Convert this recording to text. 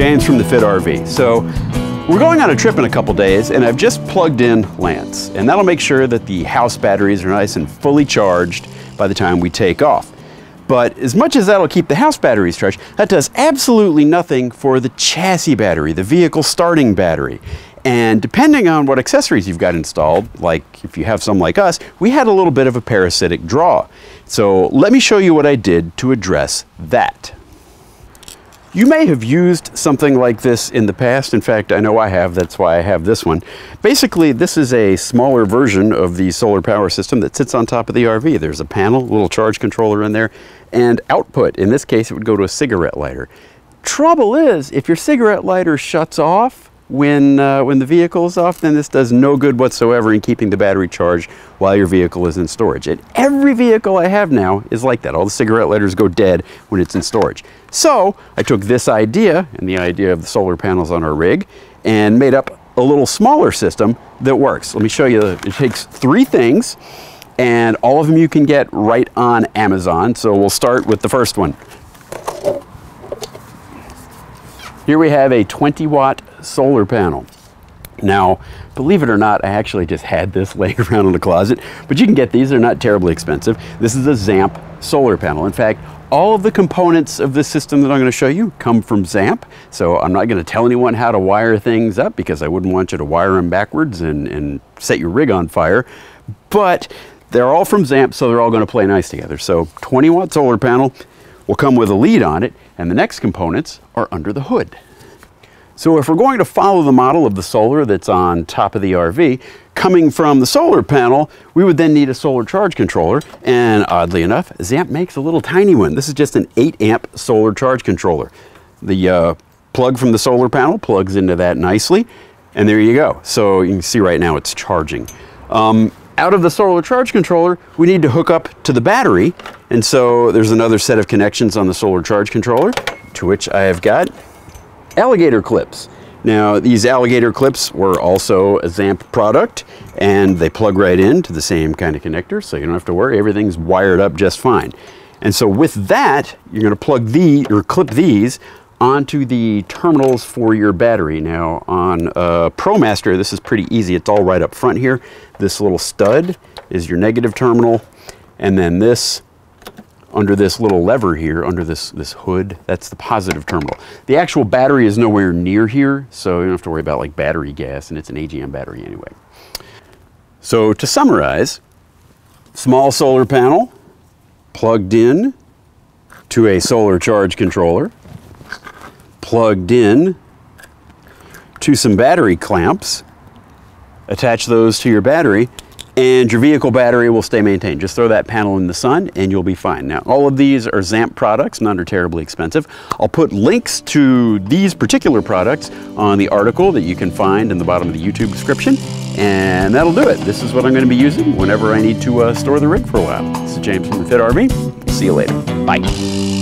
James from the Fit RV. So we're going on a trip in a couple days, and I've just plugged in Lance, and that'll make sure that the house batteries are nice and fully charged by the time we take off. But as much as that'll keep the house batteries charged, that does absolutely nothing for the chassis battery, the vehicle starting battery. And depending on what accessories you've got installed, like if you have some like us, we had a little bit of a parasitic draw. So let me show you what I did to address that. You may have used something like this in the past. In fact, I know I have, that's why I have this one. Basically, this is a smaller version of the solar power system that sits on top of the RV. There's a panel, a little charge controller in there, and output. In this case, it would go to a cigarette lighter. Trouble is, if your cigarette lighter shuts off when the vehicle is off, then this does no good whatsoever in keeping the battery charged while your vehicle is in storage. And every vehicle I have now is like that. All the cigarette lighters go dead when it's in storage. So I took this idea and the idea of the solar panels on our rig and made up a little smaller system that works. Let me show you. It takes 3 things, and all of them you can get right on Amazon. So we'll start with the first one. Here we have a 20-watt solar panel. Now, believe it or not, I actually just had this laying around in the closet, but you can get these. They're not terribly expensive. This is a Zamp solar panel. In fact, all of the components of this system that I'm going to show you come from Zamp, so I'm not going to tell anyone how to wire things up because I wouldn't want you to wire them backwards and set your rig on fire, but they're all from Zamp, so they're all going to play nice together. So 20-watt solar panel will come with a lead on it, and the next components are under the hood. So if we're going to follow the model of the solar that's on top of the RV, coming from the solar panel, we would then need a solar charge controller, and oddly enough, Zamp makes a little tiny one. This is just an 8-amp solar charge controller. The plug from the solar panel plugs into that nicely, and there you go. So you can see right now it's charging. Out of the solar charge controller, we need to hook up to the battery, and so there's another set of connections on the solar charge controller, to which I have got Alligator Clips. Now, these Alligator Clips were also a Zamp product, and they plug right into the same kind of connector, so you don't have to worry, everything's wired up just fine. And so with that, you're going to plug or clip these onto the terminals for your battery. Now, on ProMaster, this is pretty easy. It's all right up front here. This little stud is your negative terminal, and then this under this little lever here, under this hood, that's the positive terminal. The actual battery is nowhere near here, so you don't have to worry about like battery gas, and it's an AGM battery anyway. So to summarize, small solar panel plugged in to a solar charge controller, plugged in to some battery clamps, attach those to your battery, and your vehicle battery will stay maintained. Just throw that panel in the sun and you'll be fine. Now, all of these are Zamp products, none are terribly expensive. I'll put links to these particular products on the article that you can find in the bottom of the YouTube description, and that'll do it. This is what I'm going to be using whenever I need to store the rig for a while. This is James from the Fit RV. See you later. Bye.